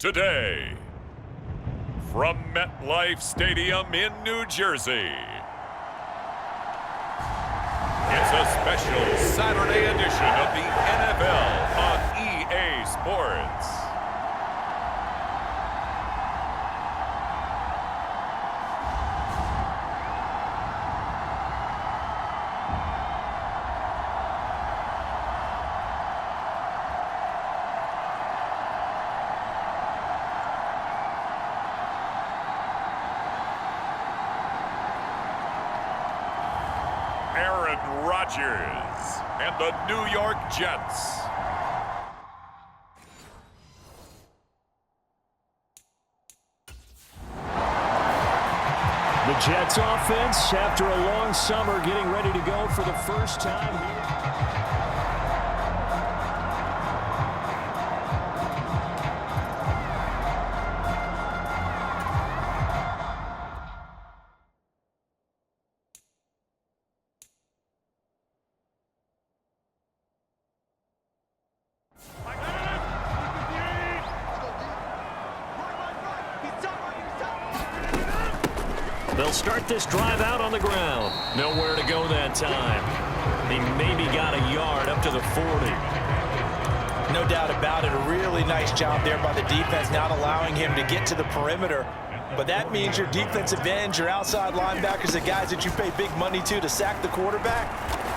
today. From MetLife Stadium in New Jersey, it's a special Saturday edition of the NFL on EA Sports. Aaron Rodgers and the New York Jets. The Jets offense, after a long summer, getting ready to go for the first time here. They'll start this drive out on the ground. Nowhere to go that time. He maybe got a yard up to the 40. No doubt about it. A really nice job there by the defense, not allowing him to get to the perimeter. But that means your defensive ends, your outside linebackers, the guys that you pay big money to sack the quarterback,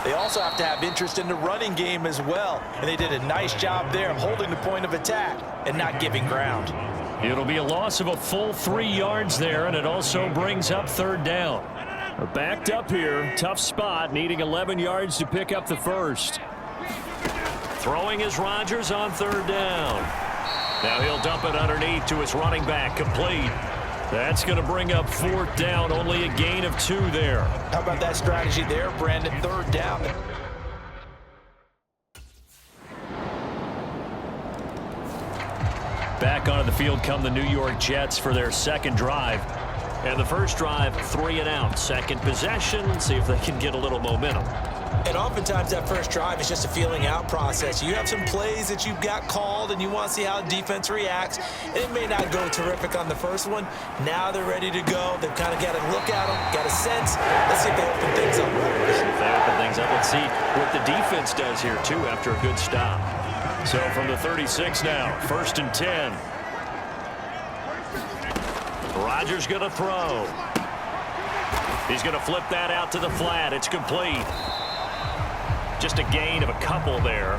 they also have to have interest in the running game as well. And they did a nice job there of holding the point of attack and not giving ground. It'll be a loss of a full 3 yards there, and it also brings up third down. They're backed up here. Tough spot, needing 11 yards to pick up the first. Throwing is Rodgers on third down. Now he'll dump it underneath to his running back, complete. That's going to bring up fourth down, only a gain of 2 there. How about that strategy there, Brandon? Third down. Back onto the field come the New York Jets for their second drive. And the first drive, 3 and out. Second possession, see if they can get a little momentum. And oftentimes that first drive is just a feeling out process. You have some plays that you've got called and you want to see how the defense reacts. It may not go terrific on the first one. Now they're ready to go. They've kind of got a look at them, got a sense. Let's see if they open things up. Let's see if they open things up. Let's see what the defense does here, too, after a good stop. So from the 36 now, 1st and 10. Rodgers going to throw. He's going to flip that out to the flat. It's complete. Just a gain of a couple there.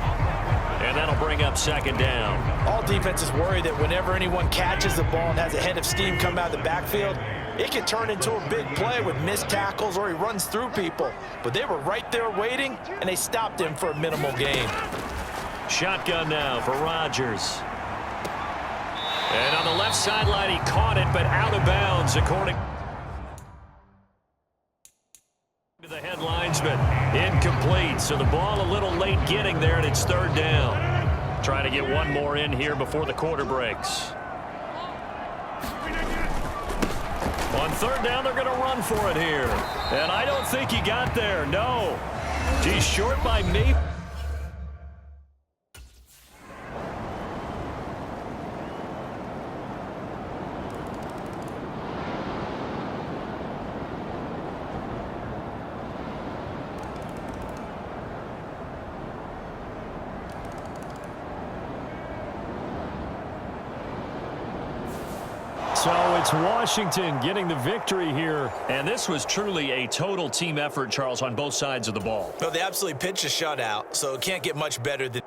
And that'll bring up second down. All defenses worry that whenever anyone catches the ball and has a head of steam come out of the backfield, it can turn into a big play with missed tackles or he runs through people. But they were right there waiting, and they stopped him for a minimal gain. Shotgun now for Rodgers. And on the left sideline, he caught it, but out of bounds, according to the head linesman. Incomplete, so the ball a little late getting there, and it's third down. Trying to get one more in here before the quarter breaks. On third down, they're going to run for it here. And I don't think he got there, no. He's short by maybe. So it's Washington getting the victory here. And this was truly a total team effort, Charles, on both sides of the ball. No, they absolutely pitched a shutout, so it can't get much better than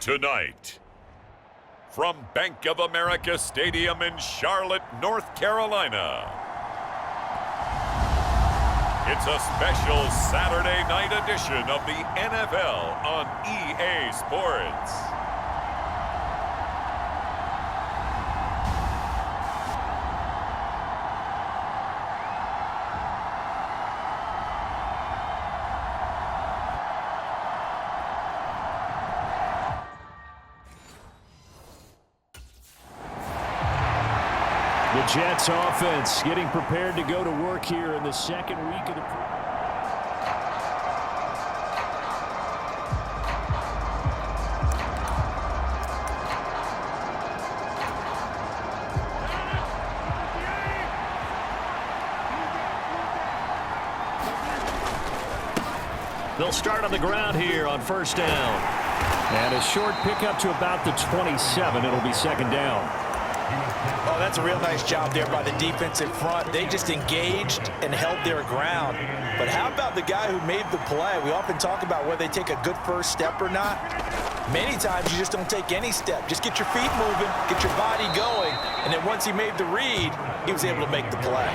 Tonight, from Bank of America Stadium in Charlotte, North Carolina, it's a special Saturday night edition of the NFL on EA Sports. The Jets offense getting prepared to go to work here in the second week of the They'll start on the ground here on first down. And a short pickup to about the 27. It'll be second down. Oh, that's a real nice job there by the defensive front. They just engaged and held their ground. But how about the guy who made the play? We often talk about whether they take a good first step or not. Many times you just don't take any step. Just get your feet moving, get your body going, and then once he made the read, he was able to make the play.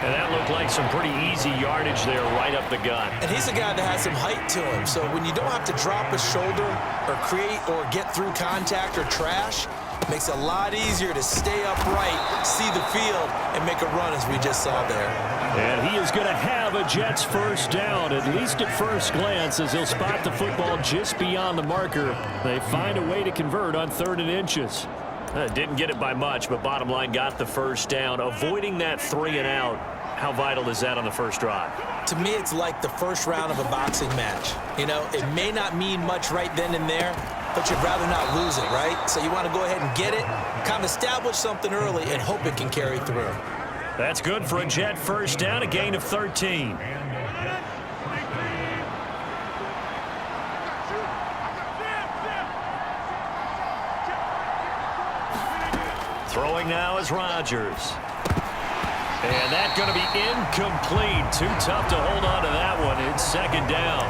And that looked like some pretty easy yardage there right up the gut. And he's a guy that has some height to him. So when you don't have to drop a shoulder or create or get through contact or trash, it makes it a lot easier to stay upright, see the field, and make a run as we just saw there. And he is going to have a Jets first down, at least at first glance, as he'll spot the football just beyond the marker. They find a way to convert on 3rd and inches. Didn't get it by much, but bottom line got the first down. Avoiding that 3 and out, how vital is that on the first drive? To me, it's like the first round of a boxing match. You know, it may not mean much right then and there, but you'd rather not lose it, right? So you want to go ahead and get it, kind of establish something early, and hope it can carry through. That's good for a Jet first down, a gain of 13. Throwing now is Rodgers. And that's going to be incomplete. Too tough to hold on to that one. It's second down.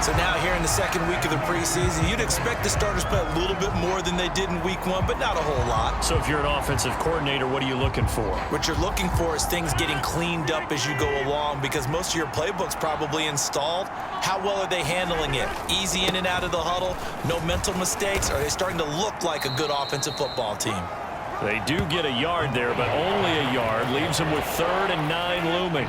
So now here in the second week of the preseason, you'd expect the starters to play a little bit more than they did in week 1, but not a whole lot. So if you're an offensive coordinator, what are you looking for? What you're looking for is things getting cleaned up as you go along, because most of your playbook's probably installed. How well are they handling it? Easy in and out of the huddle, no mental mistakes? Are they starting to look like a good offensive football team? They do get a yard there, but only a yard. Leaves them with 3rd and 9 looming.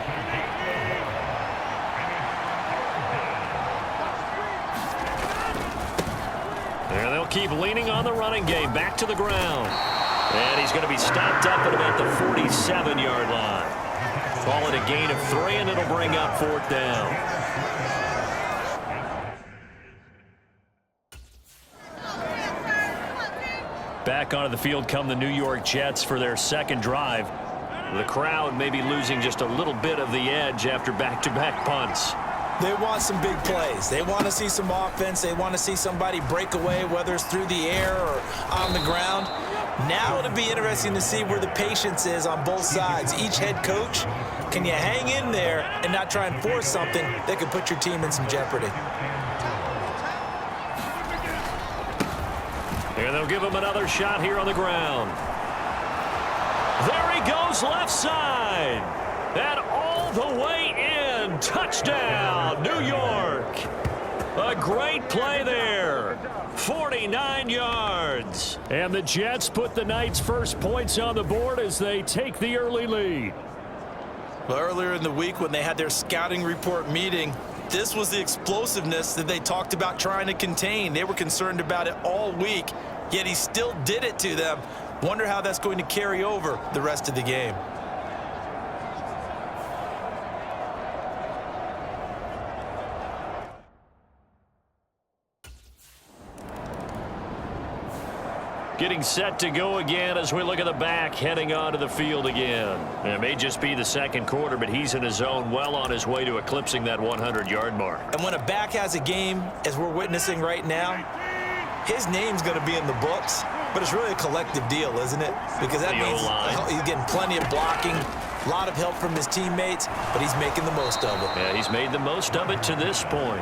There they'll keep leaning on the running game. Back to the ground. And he's going to be stopped up at about the 47-yard line. Call it a gain of 3, and it'll bring up 4th down. Back onto the field come the New York Jets for their second drive. The crowd may be losing just a little bit of the edge after back-to-back punts. They want some big plays. They want to see some offense. They want to see somebody break away, whether it's through the air or on the ground. Now it'll be interesting to see where the patience is on both sides. Each head coach, can you hang in there and not try and force something that could put your team in some jeopardy? And they'll give him another shot here on the ground. There he goes left side. And all the way in. Touchdown, New York. A great play there. 49 yards. And the Jets put the night's first points on the board as they take the early lead. Well, earlier in the week when they had their scouting report meeting, this was the explosiveness that they talked about trying to contain. They were concerned about it all week, yet he still did it to them. Wonder how that's going to carry over the rest of the game. Getting set to go again as we look at the back heading onto the field again. It may just be the second quarter, but he's in his zone, well on his way to eclipsing that 100-yard mark. And when a back has a game, as we're witnessing right now, his name's going to be in the books, but it's really a collective deal, isn't it? Because that means he's getting plenty of blocking, A lot of help from his teammates, but he's making the most of it. Yeah, he's made the most of it to this point.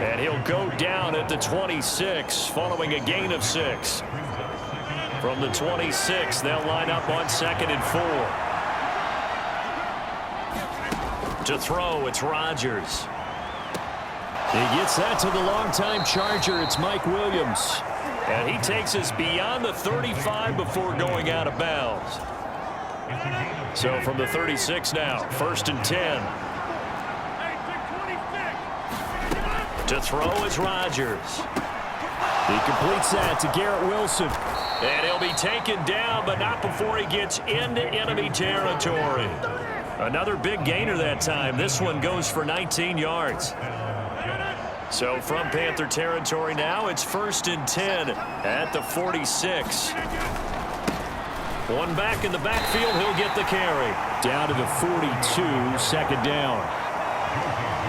And he'll go down at the 26 following a gain of 6. From the 26, they'll line up on 2nd and 4. To throw, it's Rodgers. He gets that to the longtime Charger. It's Mike Williams. And he takes us beyond the 35 before going out of bounds. So from the 36 now, 1st and 10. To throw is Rodgers. He completes that to Garrett Wilson. And he'll be taken down, but not before he gets into enemy territory. Another big gainer that time. This one goes for 19 yards. So from Panther territory now, it's 1st and 10 at the 46. One back in the backfield, he'll get the carry. Down to the 42, 2nd down.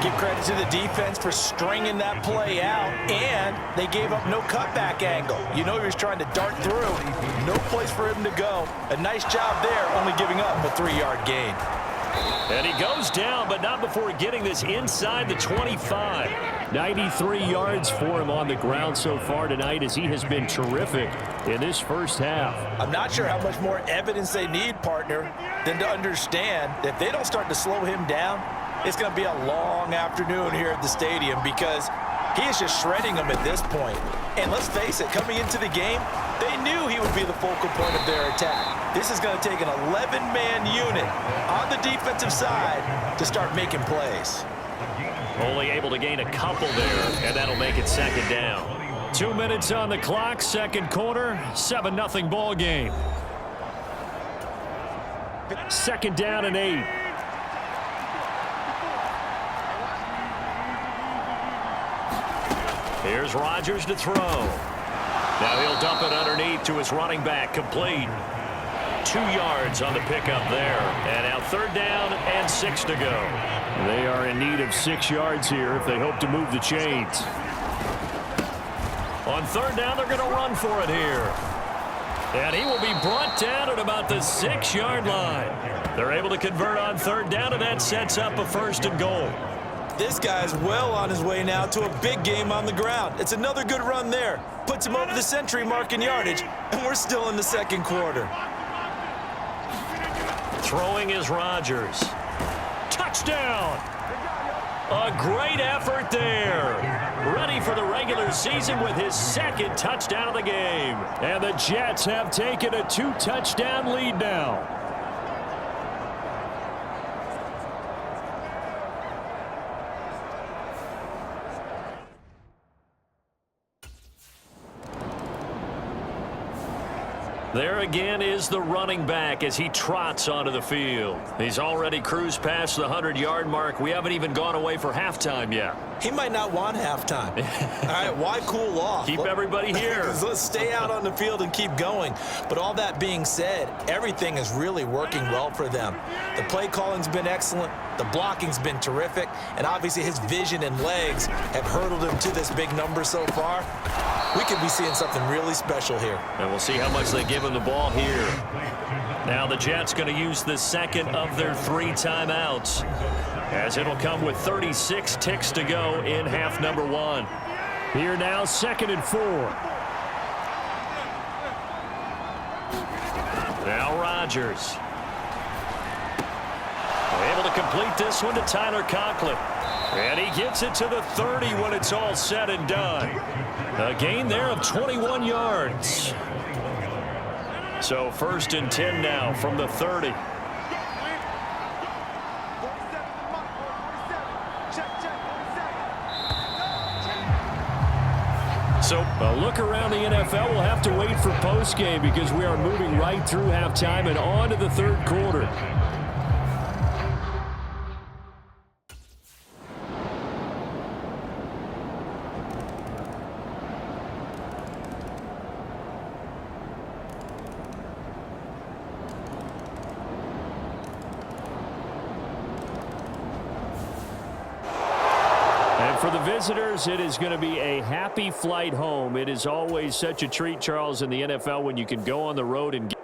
Give credit to the defense for stringing that play out, and they gave up no cutback angle. You know he was trying to dart through. No place for him to go. A nice job there, only giving up a 3-yard gain. And he goes down, but not before getting this inside the 25. 93 yards for him on the ground so far tonight, as he has been terrific in this first half. I'm not sure how much more evidence they need, partner, than to understand that if they don't start to slow him down, it's going to be a long afternoon here at the stadium, because he is just shredding them at this point. And let's face it, coming into the game, they knew he would be the focal point of their attack. This is going to take an 11-man unit on the defensive side to start making plays. Only able to gain a couple there, and that'll make it 2nd down. 2 minutes on the clock, 2nd quarter, 7-0 ball game. 2nd down and 8. Here's Rodgers to throw. Now he'll dump it underneath to his running back, complete. 2 yards on the pickup there. And now 3rd down and 6 to go. They are in need of 6 yards here if they hope to move the chains. On 3rd down, they're going to run for it here. And he will be brought down at about the 6-yard line. They're able to convert on 3rd down, and that sets up a 1st and goal. This guy's well on his way now to a big game on the ground. It's another good run there. Puts him over the century mark in yardage, and we're still in the 2nd quarter. Throwing is Rodgers. Touchdown! A great effort there. Ready for the regular season with his 2nd touchdown of the game. And the Jets have taken a 2-touchdown lead now. There again is the running back as he trots onto the field. He's already cruised past the 100-yard mark. We haven't even gone away for halftime yet. He might not want halftime. All right, why cool off? Keep everybody here. Let's stay out on the field and keep going. But all that being said, everything is really working well for them. The play calling's been excellent. The blocking's been terrific. And obviously his vision and legs have hurdled him to this big number so far. We could be seeing something really special here. And we'll see how much they give him the ball here. Now the Jets going to use the 2nd of their 3 timeouts, as it'll come with 36 ticks to go in half number 1. Here now, 2nd and 4. Now Rodgers. Able to complete this one to Tyler Conklin. And he gets it to the 30 when it's all said and done. A gain there of 21 yards. So 1st and 10 now from the 30. So a look around the NFL. We'll have to wait for postgame because we are moving right through halftime and on to the 3rd quarter. For the visitors, it is going to be a happy flight home. It is always such a treat, Charles, in the NFL when you can go on the road and get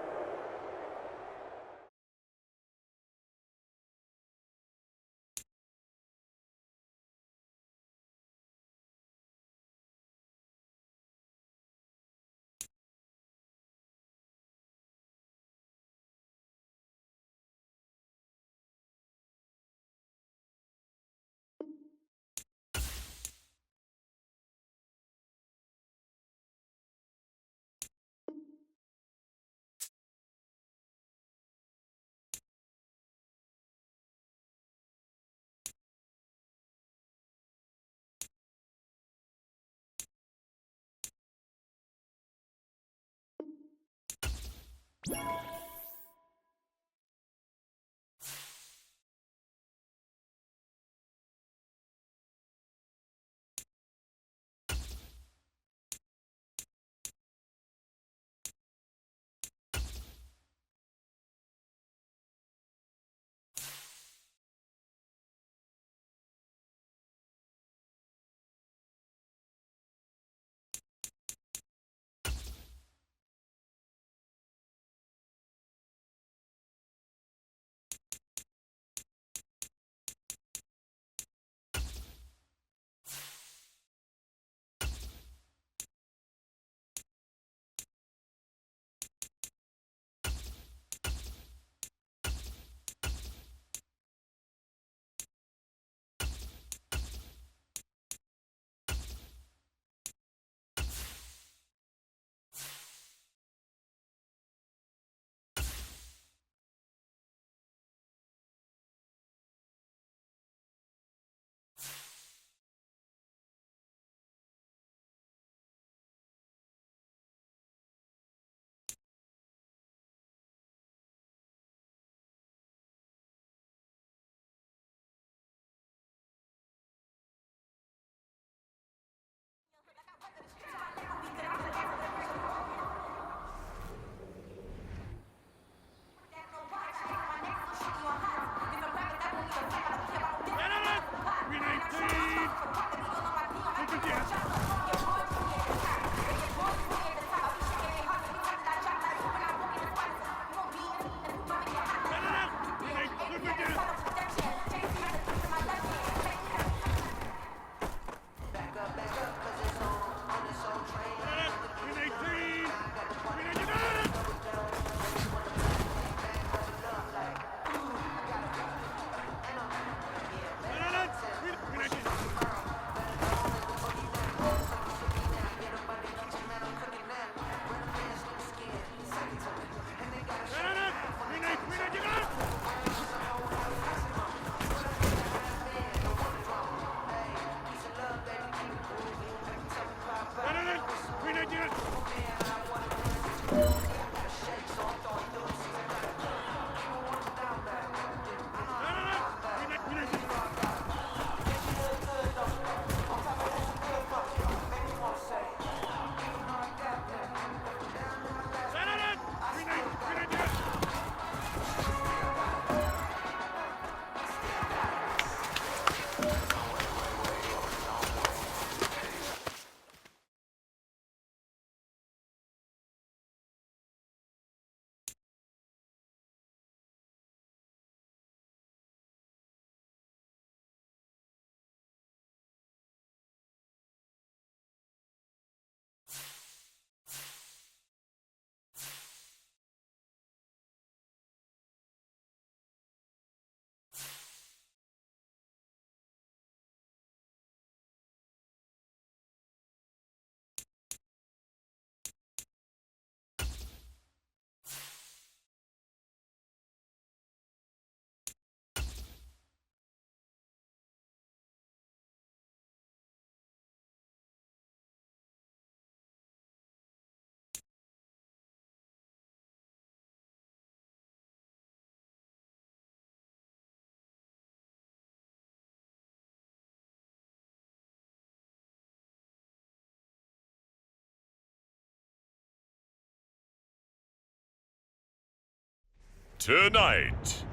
Tonight,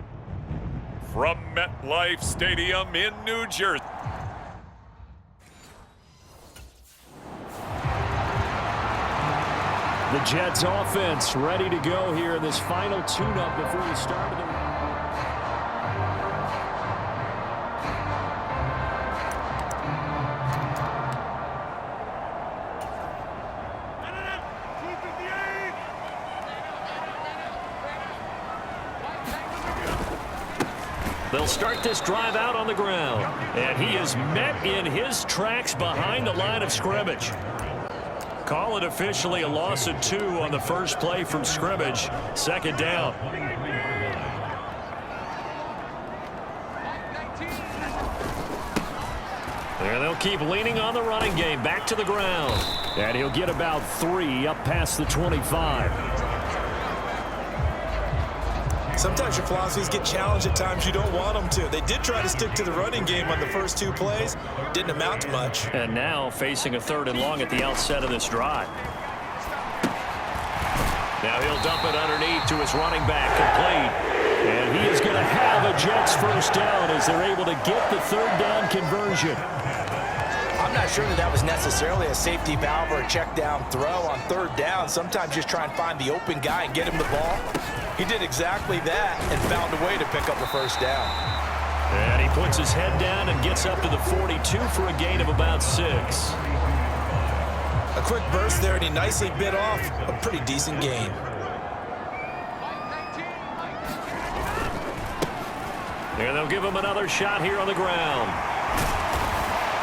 from MetLife Stadium in New Jersey. The Jets offense ready to go here in this final tune-up before we start the They'll start this drive out on the ground. And he is met in his tracks behind the line of scrimmage. Call it officially a loss of 2 on the first play from scrimmage. Second down. And they'll keep leaning on the running game. Back to the ground. And he'll get about 3 up past the 25. Sometimes your philosophies get challenged at times you don't want them to. They did try to stick to the running game on the first 2 plays. Didn't amount to much. And now facing a 3rd and long at the outset of this drive. Now he'll dump it underneath to his running back, complete. And he is going to have a Jets first down as they're able to get the 3rd down conversion. I'm not sure that was necessarily a safety valve or a check down throw on 3rd down. Sometimes just try and find the open guy and get him the ball. He did exactly that and found a way to pick up a first down. And he puts his head down and gets up to the 42 for a gain of about 6. A quick burst there, and he nicely bit off a pretty decent gain. And they'll give him another shot here on the ground.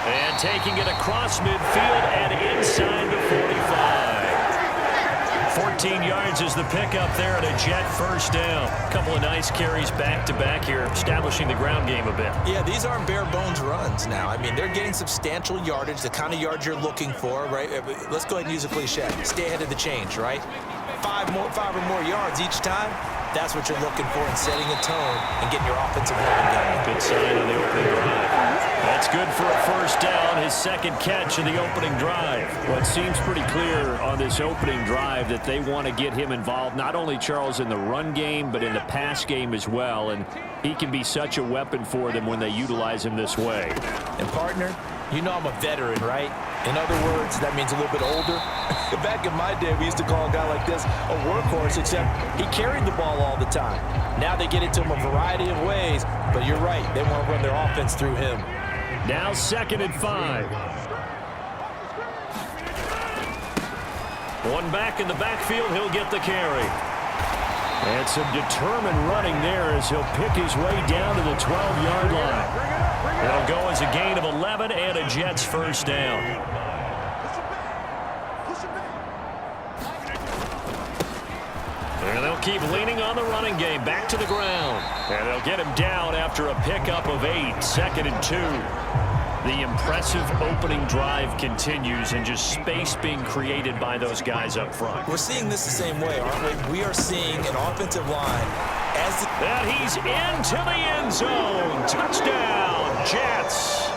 And taking it across midfield and inside the 45. 14 yards is the pickup there and a Jet first down. A couple of nice carries back-to-back here, establishing the ground game a bit. Yeah, these aren't bare-bones runs now. I mean, they're getting substantial yardage, the kind of yards you're looking for, right? Let's go ahead and use a cliche. Stay ahead of the change, right? 5 or more yards each time. That's what you're looking for in setting a tone and getting your offensive line going. Good sign on the opening drive. That's good for a first down, his 2nd catch of the opening drive. Well, it seems pretty clear on this opening drive that they want to get him involved, not only, Charles, in the run game, but in the pass game as well. And he can be such a weapon for them when they utilize him this way. And, partner, you know I'm a veteran, right? In other words, that means a little bit older. Back in my day, we used to call a guy like this a workhorse, except he carried the ball all the time. Now they get it to him a variety of ways, but you're right. They want to run their offense through him. Now 2nd and 5. One back in the backfield, he'll get the carry. And some determined running there as he'll pick his way down to the 12-yard line. It'll go as a gain of 11 and a Jets first down. And they'll keep leaning on the running game. Back to the ground. And they'll get him down after a pickup of 8. 2nd and 2. The impressive opening drive continues and just space being created by those guys up front. We're seeing this the same way, aren't we? We are seeing an offensive line as the... And he's into the end zone. Touchdown, Jets.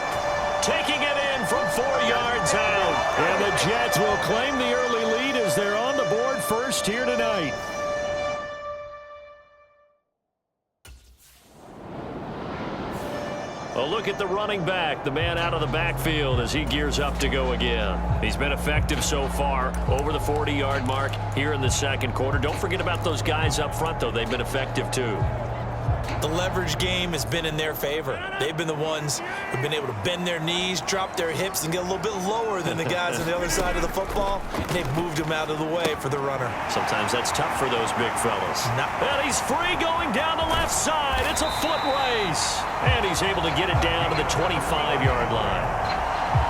Taking it in from 4 yards out. And the Jets will claim the early lead as they're on the board first here tonight. A look at the running back, the man out of the backfield as he gears up to go again. He's been effective so far, over the 40-yard mark here in the 2nd quarter. Don't forget about those guys up front, though. They've been effective, too. The leverage game has been in their favor. They've been the ones who've been able to bend their knees, drop their hips, and get a little bit lower than the guys on the other side of the football. And they've moved them out of the way for the runner. Sometimes that's tough for those big fellas. And he's free going down the left side. It's a foot race. And he's able to get it down to the 25-yard line.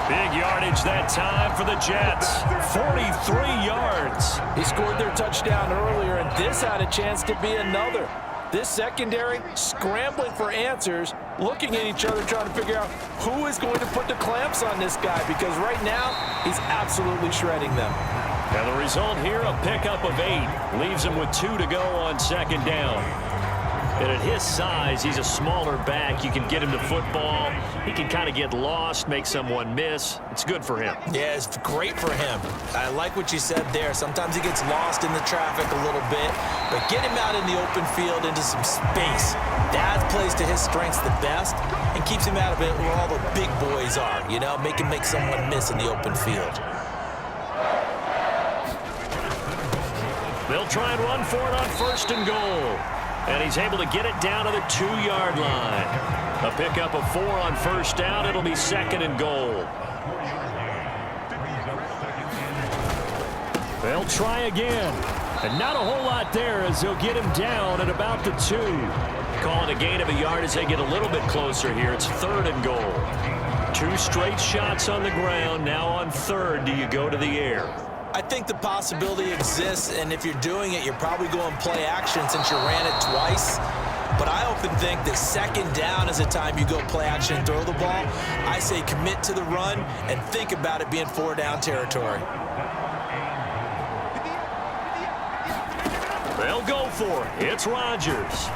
Big yardage that time for the Jets. 43 yards. He scored their touchdown earlier, and this had a chance to be another. This secondary scrambling for answers, looking at each other, trying to figure out who is going to put the clamps on this guy, because right now he's absolutely shredding them. And the result here, a pickup of 8. Leaves him with 2 to go on 2nd down. And at his size, he's a smaller back. You can get him to football. He can kind of get lost, make someone miss. It's good for him. Yeah, it's great for him. I like what you said there. Sometimes he gets lost in the traffic a little bit, but get him out in the open field into some space. That plays to his strengths the best and keeps him out of it where all the big boys are, you know, make someone miss in the open field. They'll try and run for it on 1st and goal. And he's able to get it down to the 2-yard line. A pickup of 4 on 1st down. It'll be 2nd and goal. They'll try again. And not a whole lot there as they'll get him down at about the 2. Calling a gain of a yard as they get a little bit closer here. It's 3rd and goal. 2 straight shots on the ground. Now on 3rd, do you go to the air? I think the possibility exists, and if you're doing it, you're probably going play action since you ran it twice. But I often think that 2nd down is a time you go play action and throw the ball. I say commit to the run and think about it being 4-down territory. They'll go for it. It's Rodgers.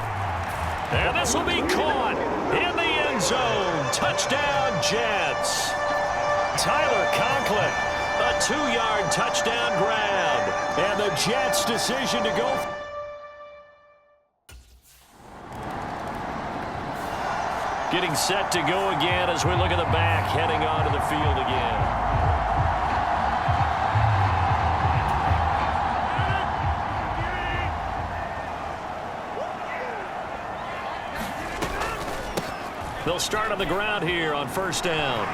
And this will be caught in the end zone. Touchdown, Jets. Tyler Conklin, a 2-yard touchdown grab. And the Jets' decision to go. Getting set to go again as we look at the back, heading onto the field again. They'll start on the ground here on first down.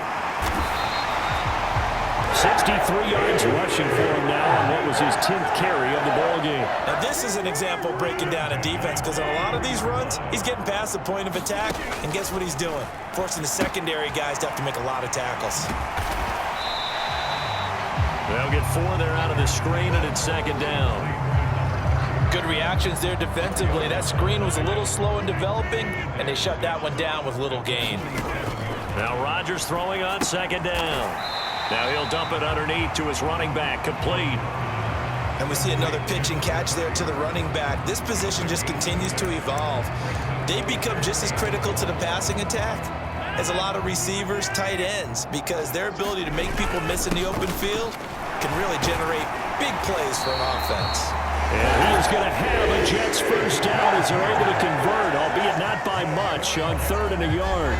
63 yards rushing for him now on what was his 10th carry of the ball game. Now this is an example breaking down a defense, because on a lot of these runs, he's getting past the point of attack, and guess what he's doing? Forcing the secondary guys to have to make a lot of tackles. They'll get 4 there out of the screen, and it's second down. Good reactions there defensively. That screen was a little slow in developing, and they shut that one down with little gain. Now Rodgers throwing on second down. Now he'll dump it underneath to his running back, complete. And we see another pitch and catch there to the running back. This position just continues to evolve. They become just as critical to the passing attack as a lot of receivers, tight ends, because their ability to make people miss in the open field can really generate big plays for an offense. And he is going to have a Jets first down as they're able to convert, albeit not by much, on 3rd and a yard.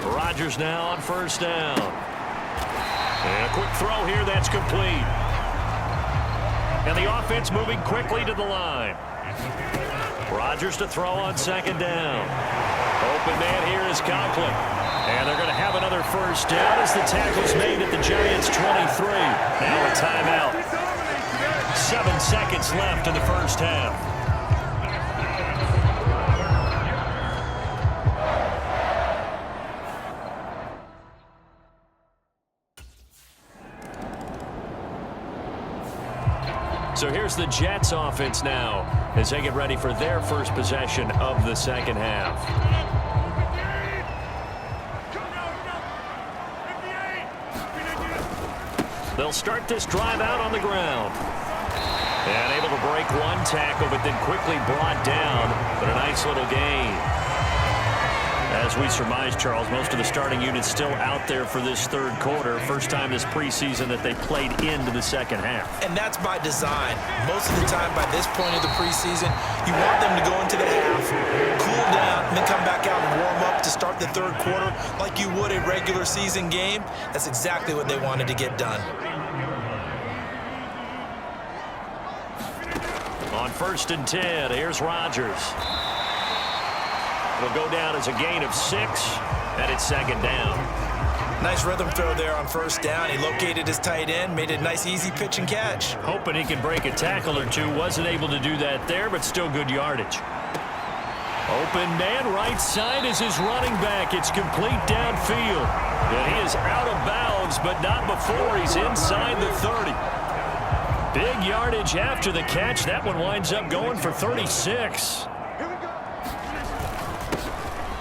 Rodgers now on first down. And a quick throw here, that's complete. And the offense moving quickly to the line. Rodgers to throw on second down. Open man here is Conklin. And they're going to have another first down as the tackle's made at the Giants' 23. Now a timeout. 7 seconds left in the first half. So here's the Jets offense now as they get ready for their first possession of the second half. They'll start this drive out on the ground. And able to break one tackle, but then quickly brought down. But a nice little gain. As we surmise, Charles, most of the starting units still out there for this third quarter. First time this preseason that they played into the second half. And that's by design. Most of the time by this point of the preseason, you want them to go into the half, cool down, and then come back out and warm up to start the third quarter like you would a regular season game. That's exactly what they wanted to get done. On 1st and 10, here's Rodgers. It'll go down as a gain of 6, and it's second down. Nice rhythm throw there on first down. He located his tight end, made a nice easy pitch and catch. Hoping he can break a tackle or two. Wasn't able to do that there, but still good yardage. Open man right side is his running back. It's complete downfield. And he is out of bounds, but not before he's inside the 30. Big yardage after the catch. That one winds up going for 36.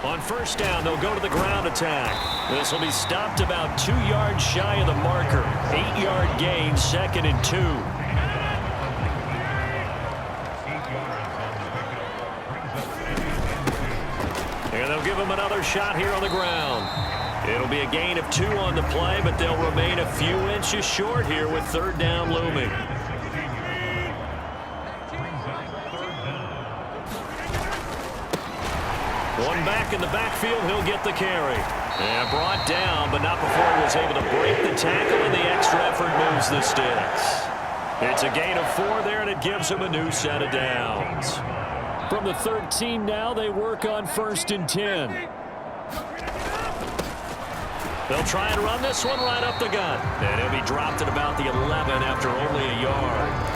On first down, they'll go to the ground attack. This will be stopped about 2 yards shy of the marker. 8-yard gain, 2nd and 2. And they'll give him another shot here on the ground. It'll be a gain of 2 on the play, but they'll remain a few inches short here with 3rd down looming. One back in the backfield, he'll get the carry. And brought down, but not before he was able to break the tackle, and the extra effort moves the sticks. It's a gain of 4 there, and it gives him a new set of downs. From the 13 now, they work on 1st and 10. They'll try and run this one right up the gut. And he'll be dropped at about the 11 after only a yard.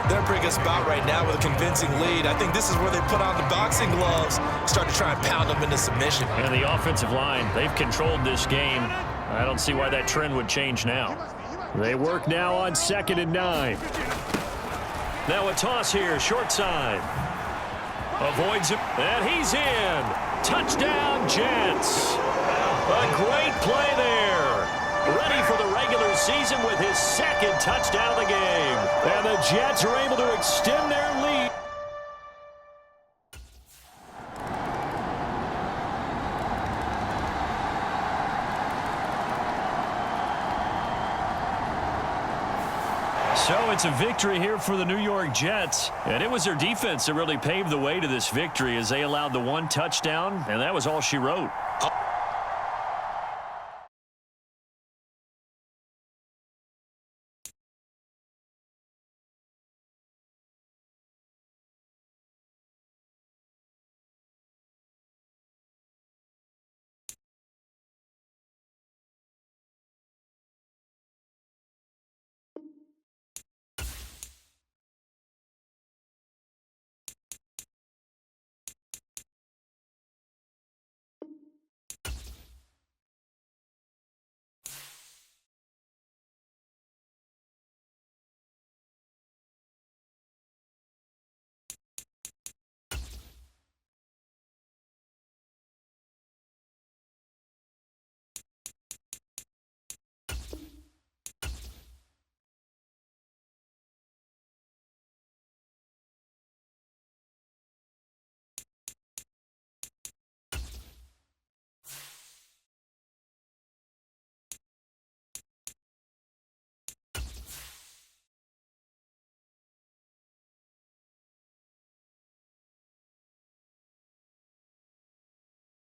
They're in a pretty good spot right now with a convincing lead. I think this is where they put on the boxing gloves, start to try and pound them into submission. And the offensive line, they've controlled this game. I don't see why that trend would change now. They work now on 2nd and 9. Now a toss here, short side. Avoids him, and he's in. Touchdown, Jets. A great play there. Ready for the regular season with his second touchdown of the game. And the Jets are able to extend their lead. So it's a victory here for the New York Jets. And it was their defense that really paved the way to this victory as they allowed the one touchdown, and that was all she wrote.